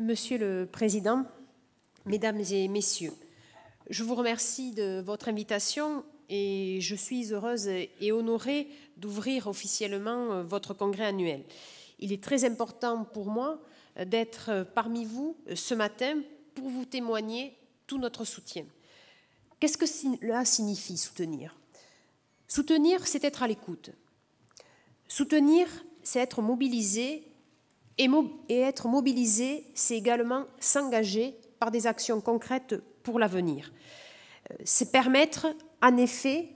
Monsieur le Président, Mesdames et Messieurs, je vous remercie de votre invitation et je suis heureuse et honorée d'ouvrir officiellement votre congrès annuel. Il est très important pour moi d'être parmi vous ce matin pour vous témoigner tout notre soutien. Qu'est-ce que cela signifie soutenir? Soutenir, c'est être à l'écoute. Soutenir, c'est être mobilisé. Et être mobilisé, c'est également s'engager par des actions concrètes pour l'avenir. C'est permettre, en effet,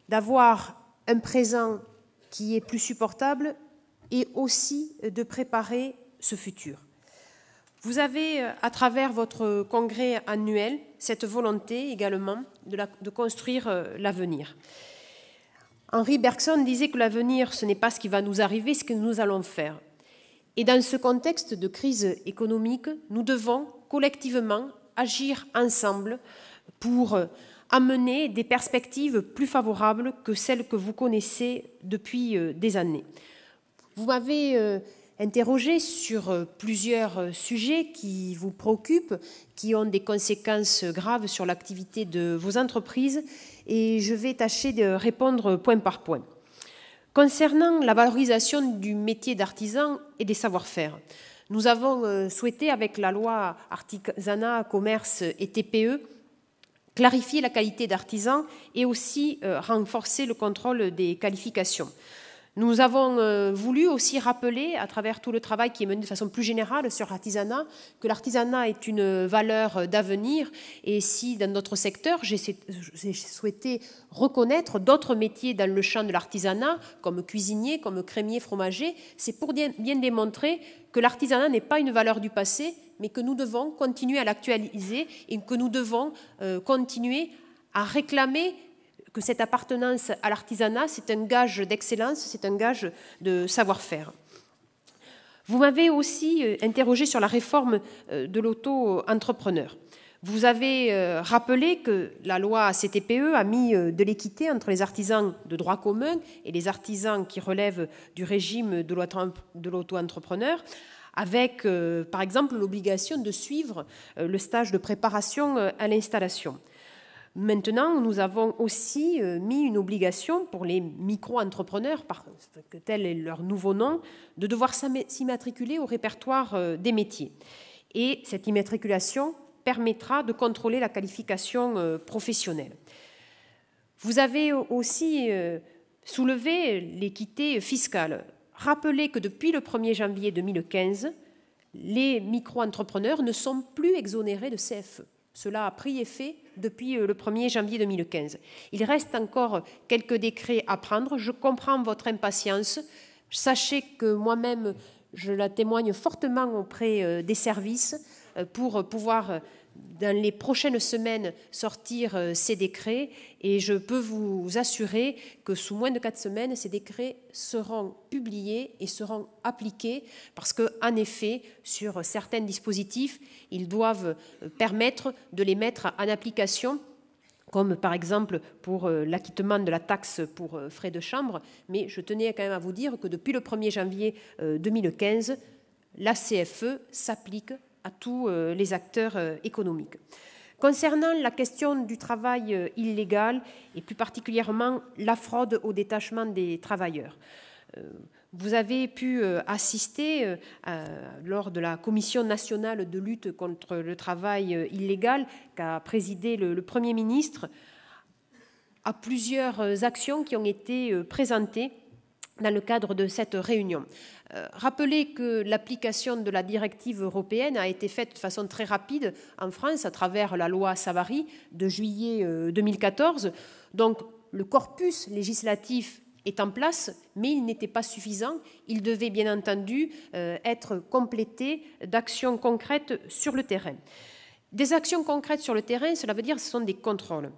d'avoir un présent qui est plus supportable et aussi de préparer ce futur. Vous avez, à travers votre congrès annuel, cette volonté également de construire l'avenir. Henri Bergson disait que l'avenir, ce n'est pas ce qui va nous arriver, c'est ce que nous allons faire. Et dans ce contexte de crise économique, nous devons collectivement agir ensemble pour amener des perspectives plus favorables que celles que vous connaissez depuis des années. Vous m'avez interrogé sur plusieurs sujets qui vous préoccupent, qui ont des conséquences graves sur l'activité de vos entreprises, et je vais tâcher de répondre point par point. Concernant la valorisation du métier d'artisan et des savoir-faire, nous avons souhaité, avec la loi Artisanat, Commerce et TPE, clarifier la qualité d'artisan et aussi renforcer le contrôle des qualifications. Nous avons voulu aussi rappeler, à travers tout le travail qui est mené de façon plus générale sur l'artisanat, que l'artisanat est une valeur d'avenir. Et si dans notre secteur, j'ai souhaité reconnaître d'autres métiers dans le champ de l'artisanat, comme cuisinier, comme crémier, fromager, c'est pour bien démontrer que l'artisanat n'est pas une valeur du passé, mais que nous devons continuer à l'actualiser et que nous devons continuer à réclamer que cette appartenance à l'artisanat, c'est un gage d'excellence, c'est un gage de savoir-faire. Vous m'avez aussi interrogé sur la réforme de l'auto-entrepreneur. Vous avez rappelé que la loi CTPE a mis de l'équité entre les artisans de droit commun et les artisans qui relèvent du régime de l'auto-entrepreneur, avec, par exemple, l'obligation de suivre le stage de préparation à l'installation. Maintenant, nous avons aussi mis une obligation pour les micro-entrepreneurs, tel est leur nouveau nom, de devoir s'immatriculer au répertoire des métiers. Et cette immatriculation permettra de contrôler la qualification professionnelle. Vous avez aussi soulevé l'équité fiscale. Rappelez que depuis le 1er janvier 2015, les micro-entrepreneurs ne sont plus exonérés de CFE. Cela a pris effet depuis le 1er janvier 2015. Il reste encore quelques décrets à prendre. Je comprends votre impatience. Sachez que moi-même, je la témoigne fortement auprès des services pour pouvoir, dans les prochaines semaines, sortir ces décrets. Et je peux vous assurer que sous moins de 4 semaines, ces décrets seront publiés et seront appliqués parce qu'en effet, sur certains dispositifs, ils doivent permettre de les mettre en application, comme par exemple pour l'acquittement de la taxe pour frais de chambre. Mais je tenais quand même à vous dire que depuis le 1er janvier 2015, la CFE s'applique à tous les acteurs économiques. Concernant la question du travail illégal et plus particulièrement la fraude au détachement des travailleurs, vous avez pu assister lors de la Commission nationale de lutte contre le travail illégal qu'a présidé le Premier ministre à plusieurs actions qui ont été présentées dans le cadre de cette réunion. Rappelez que l'application de la directive européenne a été faite de façon très rapide en France à travers la loi Savary de juillet 2014. Donc le corpus législatif est en place, mais il n'était pas suffisant. Il devait bien entendu être complété d'actions concrètes sur le terrain. Des actions concrètes sur le terrain, cela veut dire que ce sont des contrôles.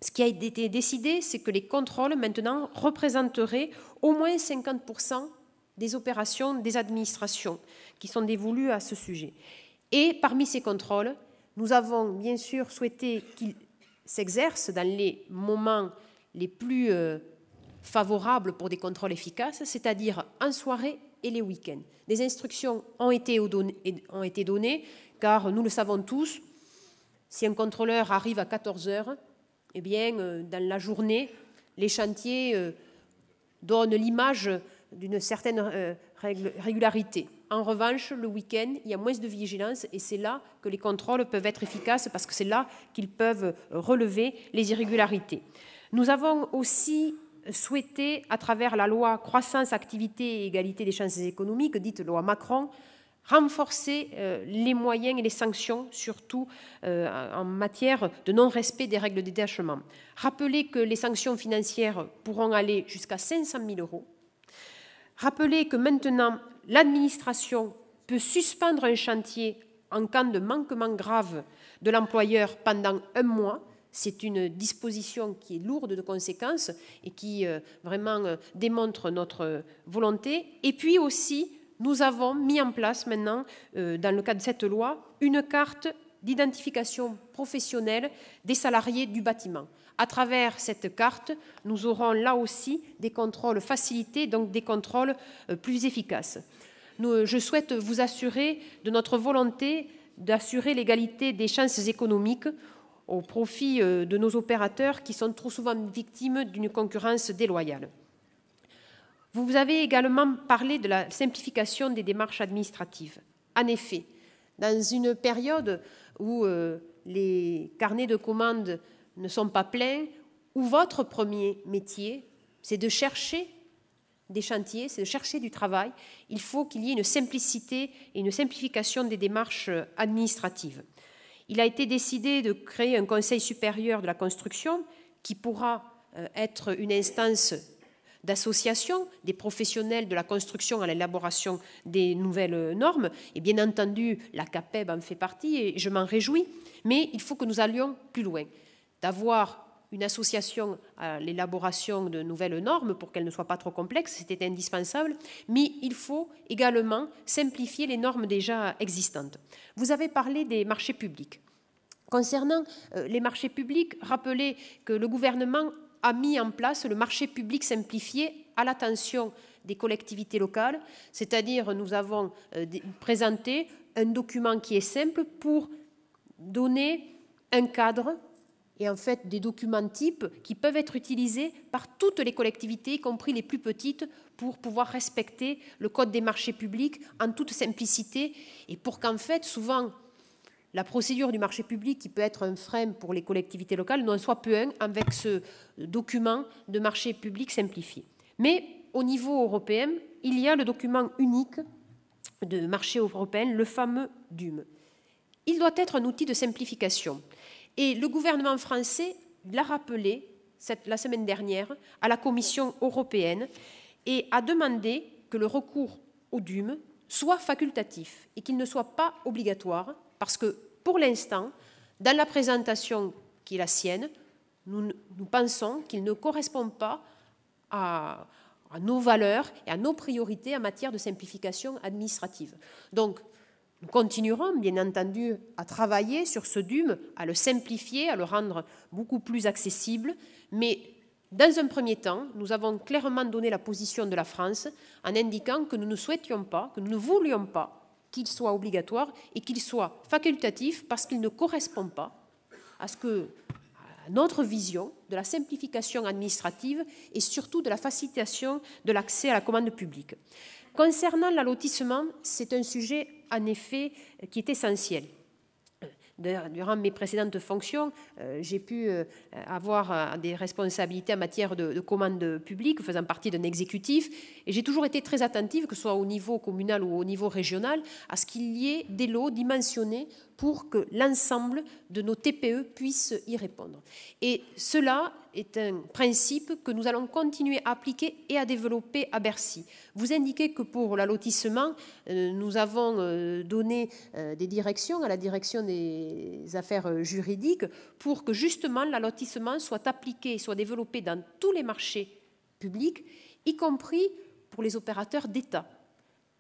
Ce qui a été décidé, c'est que les contrôles, maintenant, représenteraient au moins 50% des opérations des administrations qui sont dévolues à ce sujet. Et parmi ces contrôles, nous avons bien sûr souhaité qu'ils s'exercent dans les moments les plus favorables pour des contrôles efficaces, c'est-à-dire en soirée et les week-ends. Des instructions ont été données, car nous le savons tous, si un contrôleur arrive à 14 heures, eh bien, dans la journée, les chantiers donnent l'image d'une certaine régularité. En revanche, le week-end, il y a moins de vigilance et c'est là que les contrôles peuvent être efficaces parce que c'est là qu'ils peuvent relever les irrégularités. Nous avons aussi souhaité, à travers la loi Croissance, Activité et Égalité des chances économiques, dite loi Macron, renforcer les moyens et les sanctions, surtout en matière de non-respect des règles de détachement. Rappeler que les sanctions financières pourront aller jusqu'à 500 000 €. Rappeler que maintenant, l'administration peut suspendre un chantier en cas de manquement grave de l'employeur pendant 1 mois. C'est une disposition qui est lourde de conséquences et qui vraiment démontre notre volonté. Et puis aussi, nous avons mis en place maintenant, dans le cadre de cette loi, une carte d'identification professionnelle des salariés du bâtiment. À travers cette carte, nous aurons là aussi des contrôles facilités, donc des contrôles plus efficaces. Je souhaite vous assurer de notre volonté d'assurer l'égalité des chances économiques au profit de nos opérateurs qui sont trop souvent victimes d'une concurrence déloyale. Vous avez également parlé de la simplification des démarches administratives. En effet, dans une période où les carnets de commandes ne sont pas pleins, où votre premier métier, c'est de chercher des chantiers, c'est de chercher du travail, il faut qu'il y ait une simplicité et une simplification des démarches administratives. Il a été décidé de créer un Conseil supérieur de la construction qui pourra être une instance d'association des professionnels de la construction à l'élaboration des nouvelles normes. Et bien entendu, la CAPEB en fait partie et je m'en réjouis, mais il faut que nous allions plus loin, d'avoir une association à l'élaboration de nouvelles normes pour qu'elles ne soient pas trop complexes, c'était indispensable, mais il faut également simplifier les normes déjà existantes. Vous avez parlé des marchés publics. Concernant les marchés publics, rappelez que le gouvernement a mis en place le marché public simplifié à l'attention des collectivités locales, c'est-à-dire nous avons présenté un document qui est simple pour donner un cadre et en fait des documents types qui peuvent être utilisés par toutes les collectivités, y compris les plus petites, pour pouvoir respecter le code des marchés publics en toute simplicité et pour qu'en fait souvent la procédure du marché public, qui peut être un frein pour les collectivités locales, n'en soit peu un avec ce document de marché public simplifié. Mais au niveau européen, il y a le document unique de marché européen, le fameux DUM. Il doit être un outil de simplification. Et le gouvernement français l'a rappelé la semaine dernière à la Commission européenne et a demandé que le recours au DUM soit facultatif et qu'il ne soit pas obligatoire parce que, pour l'instant, dans la présentation qui est la sienne, nous pensons qu'il ne correspond pas à nos valeurs et à nos priorités en matière de simplification administrative. Donc, nous continuerons, bien entendu, à travailler sur ce DUM, à le simplifier, à le rendre beaucoup plus accessible, mais dans un premier temps, nous avons clairement donné la position de la France en indiquant que nous ne souhaitions pas, que nous ne voulions pas qu'il soit obligatoire et qu'il soit facultatif parce qu'il ne correspond pas à notre vision de la simplification administrative et surtout de la facilitation de l'accès à la commande publique. Concernant l'allotissement, c'est un sujet en effet qui est essentiel. Durant mes précédentes fonctions, j'ai pu avoir des responsabilités en matière de commande publique, faisant partie d'un exécutif, et j'ai toujours été très attentive, que ce soit au niveau communal ou au niveau régional, à ce qu'il y ait des lots dimensionnés pour que l'ensemble de nos TPE puissent y répondre. Et cela est un principe que nous allons continuer à appliquer et à développer à Bercy. Vous indiquez que pour l'allotissement, nous avons donné des directions à la direction des affaires juridiques pour que justement l'allotissement soit appliqué, soit développé dans tous les marchés publics, y compris pour les opérateurs d'État,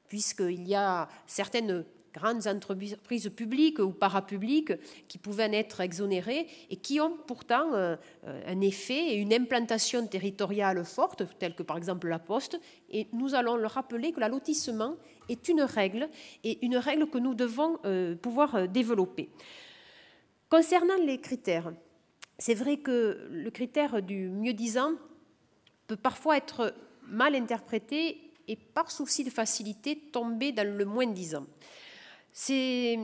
puisqu'il y a certaines grandes entreprises publiques ou parapubliques qui pouvaient en être exonérées et qui ont pourtant un effet et une implantation territoriale forte, telle que par exemple la Poste. Et nous allons leur rappeler que l'allotissement est une règle, et une règle que nous devons pouvoir développer. Concernant les critères, c'est vrai que le critère du mieux-disant peut parfois être mal interprété et par souci de facilité tomber dans le moins-disant. C'est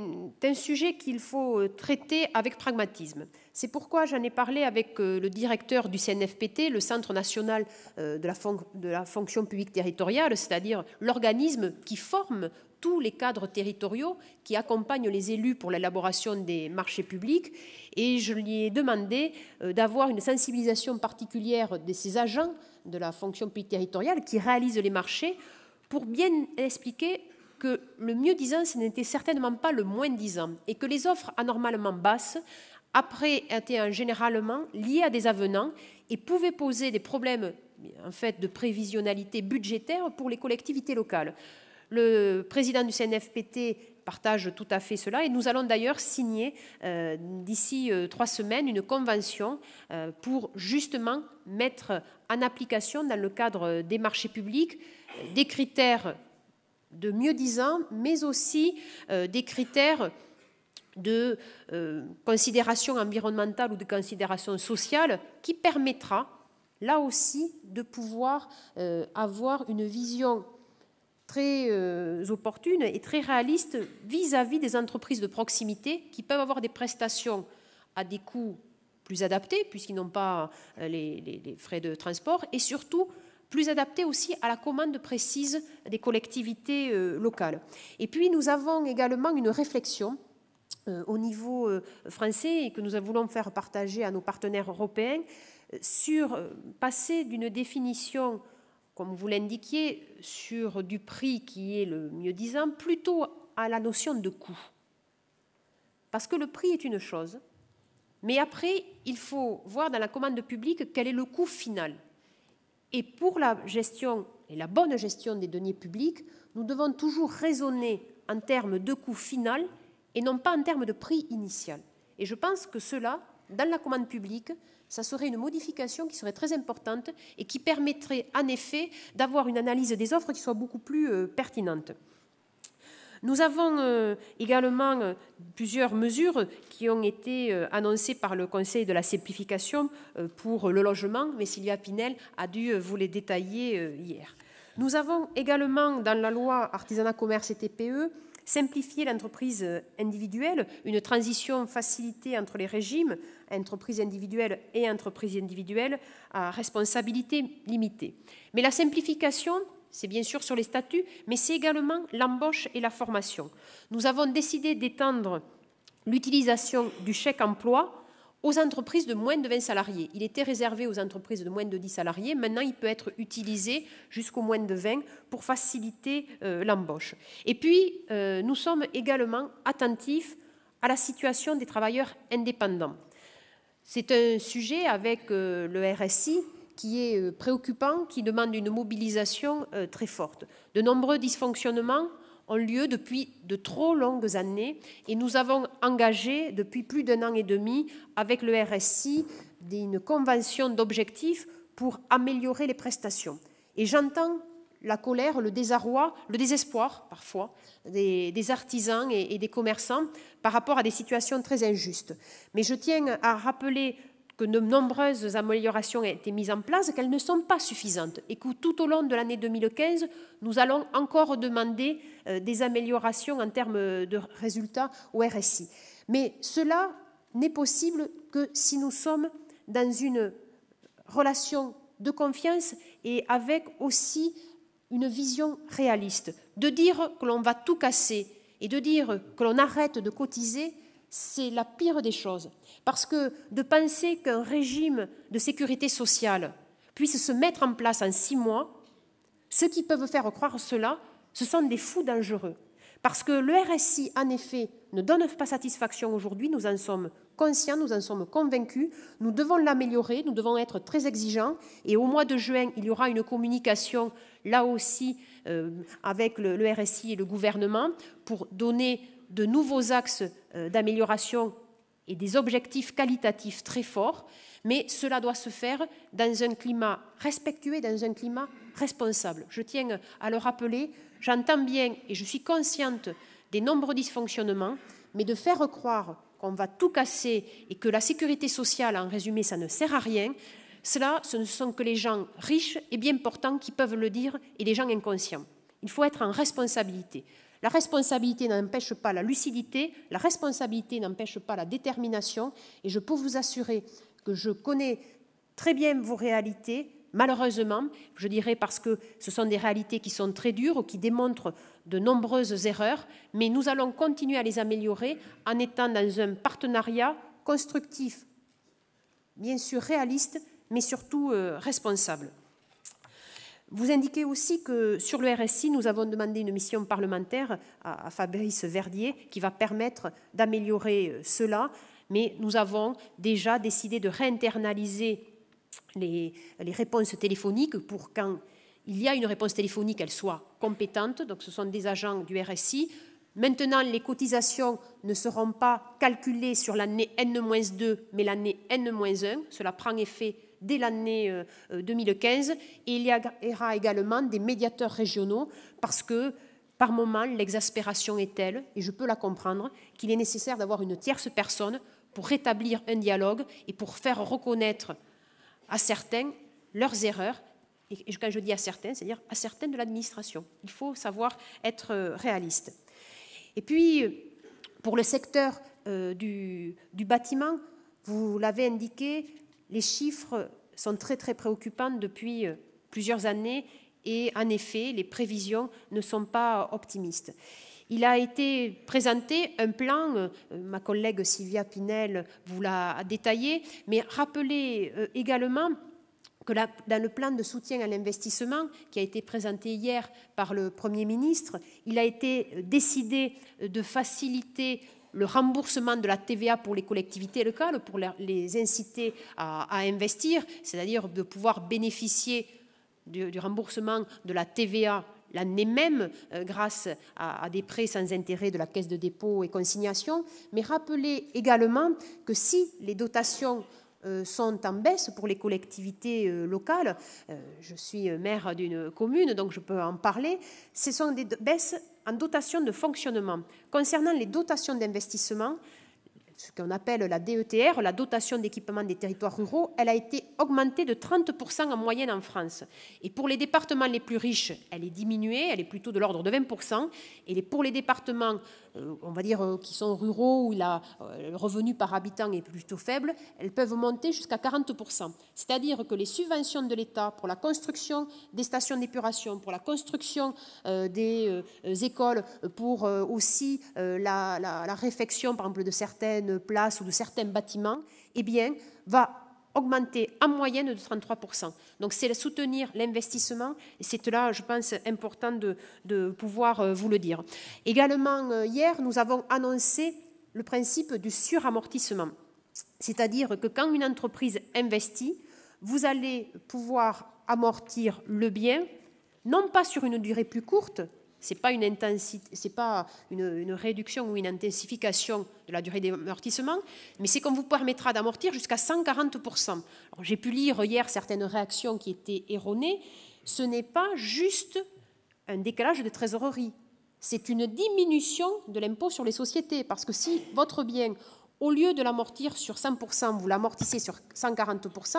un sujet qu'il faut traiter avec pragmatisme. C'est pourquoi j'en ai parlé avec le directeur du CNFPT, le Centre national de la fonction publique territoriale, c'est-à-dire l'organisme qui forme tous les cadres territoriaux qui accompagnent les élus pour l'élaboration des marchés publics. Et je lui ai demandé d'avoir une sensibilisation particulière de ces agents de la fonction publique territoriale qui réalisent les marchés pour bien expliquer que le mieux-disant, ce n'était certainement pas le moins-disant et que les offres anormalement basses, après, étaient généralement liées à des avenants et pouvaient poser des problèmes en fait, de prévisionnalité budgétaire pour les collectivités locales. Le président du CNFPT partage tout à fait cela et nous allons d'ailleurs signer d'ici 3 semaines une convention pour justement mettre en application dans le cadre des marchés publics des critères de mieux-disant, mais aussi des critères de considération environnementale ou de considération sociale qui permettra là aussi de pouvoir avoir une vision très opportune et très réaliste vis-à-vis des entreprises de proximité qui peuvent avoir des prestations à des coûts plus adaptés puisqu'ils n'ont pas les frais de transport et surtout plus adaptés aussi à la commande précise des collectivités locales. Et puis nous avons également une réflexion au niveau français et que nous voulons faire partager à nos partenaires européens sur passer d'une définition, comme vous l'indiquiez, sur du prix qui est le mieux-disant, plutôt à la notion de coût. Parce que le prix est une chose, mais après, il faut voir dans la commande publique quel est le coût final. Et pour la gestion et la bonne gestion des deniers publics, nous devons toujours raisonner en termes de coût final et non pas en termes de prix initial. Et je pense que cela, dans la commande publique, ça serait une modification qui serait très importante et qui permettrait en effet d'avoir une analyse des offres qui soit beaucoup plus pertinente. Nous avons également plusieurs mesures qui ont été annoncées par le Conseil de la simplification pour le logement, mais Sylvia Pinel a dû vous les détailler hier. Nous avons également dans la loi artisanat, commerce et TPE simplifié l'entreprise individuelle, une transition facilitée entre les régimes, entreprise individuelle et entreprise individuelle à responsabilité limitée. Mais la simplification, c'est bien sûr sur les statuts, mais c'est également l'embauche et la formation. Nous avons décidé d'étendre l'utilisation du chèque emploi aux entreprises de moins de 20 salariés. Il était réservé aux entreprises de moins de 10 salariés. Maintenant, il peut être utilisé jusqu'au moins de 20 pour faciliter l'embauche. Et puis, nous sommes également attentifs à la situation des travailleurs indépendants. C'est un sujet avec le RSI qui est préoccupant, qui demande une mobilisation très forte. De nombreux dysfonctionnements ont lieu depuis de trop longues années et nous avons engagé depuis plus d'1 an et demi avec le RSI une convention d'objectifs pour améliorer les prestations. Et j'entends la colère, le désarroi, le désespoir parfois des artisans et des commerçants par rapport à des situations très injustes. Mais je tiens à rappeler que de nombreuses améliorations ont été mises en place, qu'elles ne sont pas suffisantes et que tout au long de l'année 2015, nous allons encore demander des améliorations en termes de résultats au RSI. Mais cela n'est possible que si nous sommes dans une relation de confiance et avec aussi une vision réaliste. De dire que l'on va tout casser et de dire que l'on arrête de cotiser, c'est la pire des choses. Parce que de penser qu'un régime de sécurité sociale puisse se mettre en place en 6 mois, ceux qui peuvent faire croire cela, ce sont des fous dangereux. Parce que le RSI, en effet, ne donne pas satisfaction aujourd'hui, nous en sommes conscients, nous en sommes convaincus, nous devons l'améliorer, nous devons être très exigeants, et au mois de juin, il y aura une communication, là aussi, avec le RSI et le gouvernement, pour donner de nouveaux axes d'amélioration et des objectifs qualitatifs très forts, mais cela doit se faire dans un climat respectueux et dans un climat responsable. Je tiens à le rappeler, j'entends bien et je suis consciente des nombreux dysfonctionnements, mais de faire croire qu'on va tout casser et que la sécurité sociale, en résumé, ça ne sert à rien, cela, ce ne sont que les gens riches et bien portants qui peuvent le dire et les gens inconscients. Il faut être en responsabilité. La responsabilité n'empêche pas la lucidité, la responsabilité n'empêche pas la détermination, et je peux vous assurer que je connais très bien vos réalités, malheureusement, je dirais parce que ce sont des réalités qui sont très dures, qui démontrent de nombreuses erreurs, mais nous allons continuer à les améliorer en étant dans un partenariat constructif, bien sûr réaliste, mais surtout responsable. Vous indiquez aussi que sur le RSI, nous avons demandé une mission parlementaire à Fabrice Verdier qui va permettre d'améliorer cela, mais nous avons déjà décidé de réinternaliser les réponses téléphoniques pour quand il y a une réponse téléphonique, qu'elle soit compétente, donc ce sont des agents du RSI. Maintenant, les cotisations ne seront pas calculées sur l'année N-2, mais l'année N-1. Cela prend effet dès l'année 2015, et il y aura également des médiateurs régionaux parce que par moment l'exaspération est telle, et je peux la comprendre, qu'il est nécessaire d'avoir une tierce personne pour rétablir un dialogue et pour faire reconnaître à certains leurs erreurs, et quand je dis à certains, c'est-à-dire à certains de l'administration. Il faut savoir être réaliste. Et puis, pour le secteur du bâtiment, vous l'avez indiqué, les chiffres sont très très préoccupants depuis plusieurs années et en effet, les prévisions ne sont pas optimistes. Il a été présenté un plan, ma collègue Sylvia Pinel vous l'a détaillé, mais rappelez également que dans le plan de soutien à l'investissement qui a été présenté hier par le Premier ministre, il a été décidé de faciliter le remboursement de la TVA pour les collectivités locales, pour les inciter à investir, c'est-à-dire de pouvoir bénéficier du remboursement de la TVA l'année même grâce à des prêts sans intérêt de la Caisse de dépôt et consignation. Mais rappelez également que si les dotations sont en baisse pour les collectivités locales, je suis maire d'une commune, donc je peux en parler, ce sont des baisses en dotation de fonctionnement. Concernant les dotations d'investissement, ce qu'on appelle la DETR, la dotation d'équipement des territoires ruraux, elle a été augmentée de 30% en moyenne en France. Et pour les départements les plus riches, elle est diminuée, elle est plutôt de l'ordre de 20%. Et pour les départements, on va dire, qui sont ruraux, où le revenu par habitant est plutôt faible, elles peuvent monter jusqu'à 40%. C'est-à-dire que les subventions de l'État pour la construction des stations d'épuration, pour la construction des écoles, pour aussi la réfection, par exemple, de certaines places ou de certains bâtiments, eh bien, va augmenter en moyenne de 33%. Donc, c'est soutenir l'investissement, et c'est là, je pense, important de pouvoir vous le dire. Également, hier, nous avons annoncé le principe du suramortissement. C'est-à-dire que quand une entreprise investit, vous allez pouvoir amortir le bien, non pas sur une durée plus courte, ce n'est pas une réduction ou une intensification de la durée d'amortissement, mais c'est qu'on vous permettra d'amortir jusqu'à 140%. J'ai pu lire hier certaines réactions qui étaient erronées. Ce n'est pas juste un décalage de trésorerie, c'est une diminution de l'impôt sur les sociétés, parce que si votre bien, au lieu de l'amortir sur 100%, vous l'amortissez sur 140%,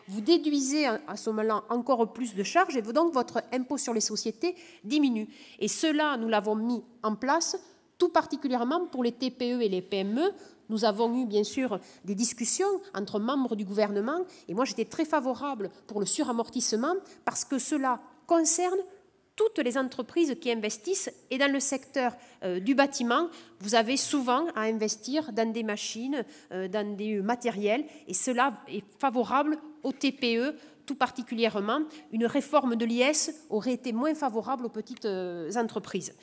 vous déduisez à ce moment-là encore plus de charges et donc votre impôt sur les sociétés diminue. Et cela, nous l'avons mis en place tout particulièrement pour les TPE et les PME. Nous avons eu bien sûr des discussions entre membres du gouvernement et moi j'étais très favorable pour le suramortissement parce que cela concerne toutes les entreprises qui investissent, et dans le secteur du bâtiment, vous avez souvent à investir dans des machines, dans des matériels, et cela est favorable aux TPE, tout particulièrement. Une réforme de l'IS aurait été moins favorable aux petites entreprises.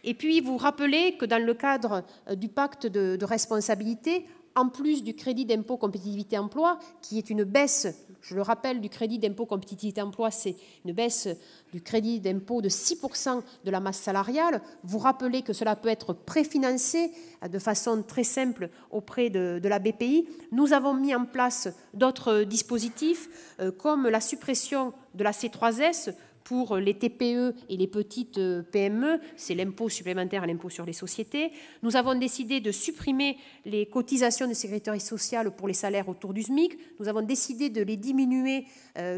Et puis, vous rappelez que dans le cadre du pacte de responsabilité, en plus du crédit d'impôt compétitivité emploi, qui est une baisse, je le rappelle, du crédit d'impôt compétitivité emploi, c'est une baisse du crédit d'impôt de 6% de la masse salariale. Vous rappelez que cela peut être préfinancé de façon très simple auprès de la BPI. Nous avons mis en place d'autres dispositifs comme la suppression de la C3S pour les TPE et les petites PME, c'est l'impôt supplémentaire à l'impôt sur les sociétés. Nous avons décidé de supprimer les cotisations de sécurité sociale pour les salaires autour du SMIC. Nous avons décidé de les diminuer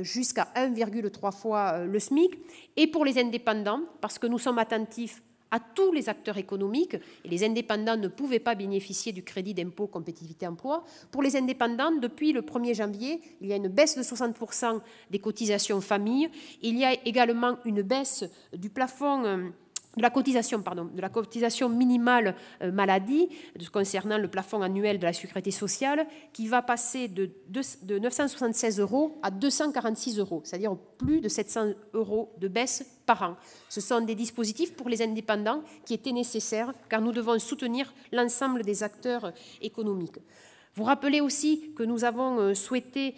jusqu'à 1,3 fois le SMIC. Et pour les indépendants, parce que nous sommes attentifs à tous les acteurs économiques, et les indépendants ne pouvaient pas bénéficier du crédit d'impôt compétitivité emploi. Pour les indépendants, depuis le 1er janvier, il y a une baisse de 60% des cotisations famille. Il y a également une baisse du plafond de la cotisation minimale maladie, concernant le plafond annuel de la sécurité sociale, qui va passer de 976 € à 246 €, c'est-à-dire plus de 700 € de baisse par an. Ce sont des dispositifs pour les indépendants qui étaient nécessaires, car nous devons soutenir l'ensemble des acteurs économiques. Vous rappelez aussi que nous avons souhaité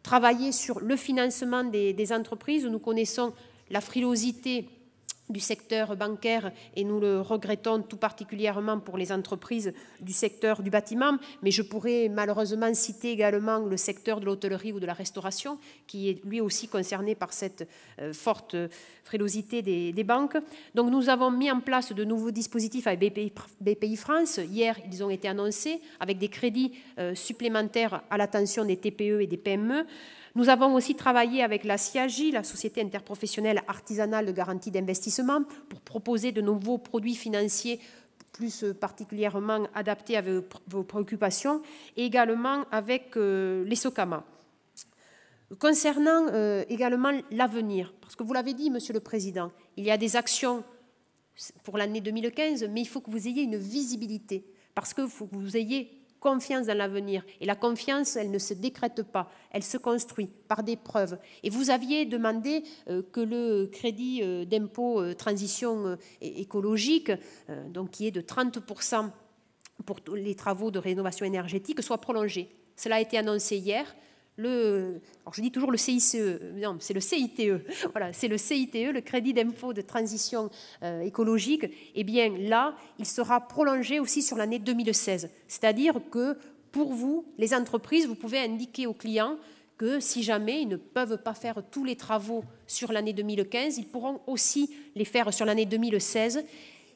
travailler sur le financement des entreprises. Nous connaissons la frilosité du secteur bancaire et nous le regrettons tout particulièrement pour les entreprises du secteur du bâtiment, mais je pourrais malheureusement citer également le secteur de l'hôtellerie ou de la restauration qui est lui aussi concerné par cette forte frilosité des banques. Donc nous avons mis en place de nouveaux dispositifs avec BPI France. Hier, ils ont été annoncés avec des crédits supplémentaires à l'attention des TPE et des PME. Nous avons aussi travaillé avec la SIAGI, la Société interprofessionnelle artisanale de garantie d'investissement, pour proposer de nouveaux produits financiers plus particulièrement adaptés à vos préoccupations, et également avec les SOCAMA. Concernant également l'avenir, parce que vous l'avez dit, Monsieur le Président, il y a des actions pour l'année 2015, mais il faut que vous ayez une visibilité, parce qu'il faut que vous ayez confiance dans l'avenir. Et la confiance, elle ne se décrète pas, elle se construit par des preuves. Et vous aviez demandé que le crédit d'impôt transition écologique, donc qui est de 30% pour les travaux de rénovation énergétique, soit prolongé. Cela a été annoncé hier. Alors je dis toujours le CICE, non, c'est le CITE. Voilà, c'est le CITE, le crédit d'impôt de transition écologique. Eh bien là, il sera prolongé aussi sur l'année 2016. C'est-à-dire que pour vous, les entreprises, vous pouvez indiquer aux clients que si jamais ils ne peuvent pas faire tous les travaux sur l'année 2015, ils pourront aussi les faire sur l'année 2016.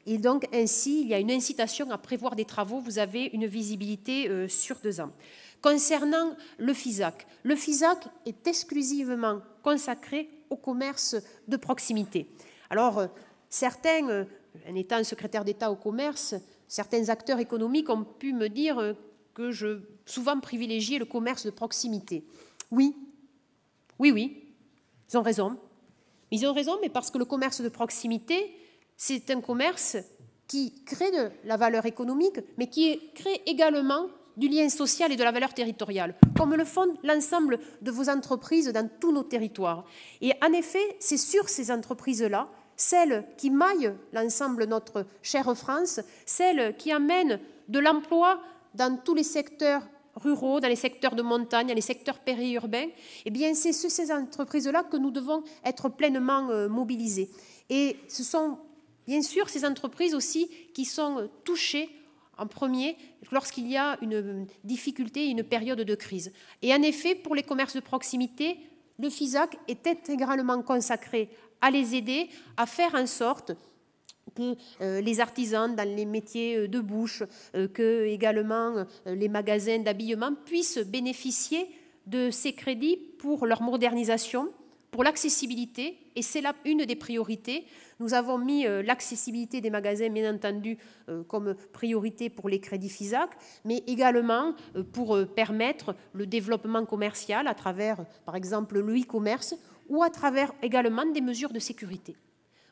Et donc ainsi, il y a une incitation à prévoir des travaux. Vous avez une visibilité sur 2 ans. Concernant le FISAC est exclusivement consacré au commerce de proximité. Alors, certains, en étant secrétaire d'État au commerce, certains acteurs économiques ont pu me dire que je souvent privilégiais le commerce de proximité. Oui, ils ont raison. Ils ont raison, mais parce que le commerce de proximité, c'est un commerce qui crée de la valeur économique, mais qui crée également du lien social et de la valeur territoriale, comme le font l'ensemble de vos entreprises dans tous nos territoires. Et en effet, c'est sur ces entreprises-là, celles qui maillent l'ensemble de notre chère France, celles qui amènent de l'emploi dans tous les secteurs ruraux, dans les secteurs de montagne, dans les secteurs périurbains, eh bien c'est sur ces entreprises-là que nous devons être pleinement mobilisés. Et ce sont bien sûr ces entreprises aussi qui sont touchées en premier lorsqu'il y a une difficulté, une période de crise. Et en effet, pour les commerces de proximité, le FISAC est intégralement consacré à les aider à faire en sorte que les artisans dans les métiers de bouche, que également les magasins d'habillement puissent bénéficier de ces crédits pour leur modernisation, pour l'accessibilité, et c'est là une des priorités. Nous avons mis l'accessibilité des magasins, bien entendu, comme priorité pour les crédits FISAC, mais également pour permettre le développement commercial à travers, par exemple, le e-commerce ou à travers également des mesures de sécurité.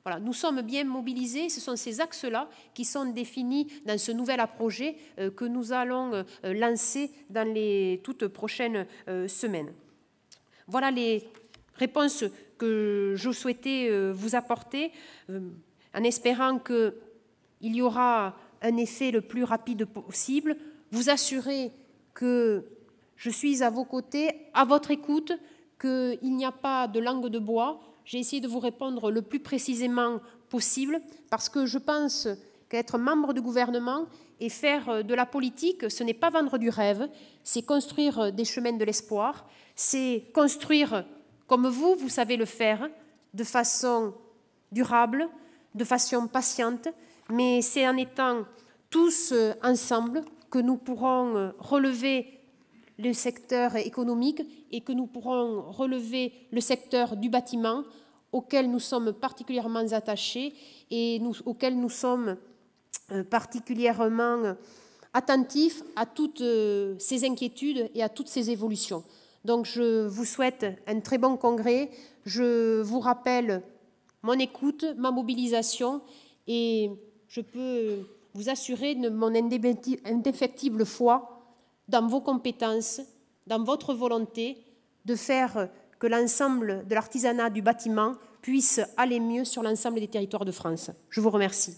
Voilà, nous sommes bien mobilisés, ce sont ces axes-là qui sont définis dans ce nouvel projet que nous allons lancer dans les toutes prochaines semaines. Voilà les réponses que je souhaitais vous apporter, en espérant que il y aura un effet le plus rapide possible. Vous assurer que je suis à vos côtés, à votre écoute, qu'il n'y a pas de langue de bois. J'ai essayé de vous répondre le plus précisément possible parce que je pense qu'être membre du gouvernement et faire de la politique, ce n'est pas vendre du rêve, c'est construire des chemins de l'espoir, c'est construire comme vous savez le faire, de façon durable, de façon patiente, mais c'est en étant tous ensemble que nous pourrons relever le secteur économique et que nous pourrons relever le secteur du bâtiment auquel nous sommes particulièrement attachés et auquel nous sommes particulièrement attentifs à toutes ces inquiétudes et à toutes ces évolutions. Donc je vous souhaite un très bon congrès. Je vous rappelle mon écoute, ma mobilisation et je peux vous assurer de mon indéfectible foi dans vos compétences, dans votre volonté de faire que l'ensemble de l'artisanat du bâtiment puisse aller mieux sur l'ensemble des territoires de France. Je vous remercie.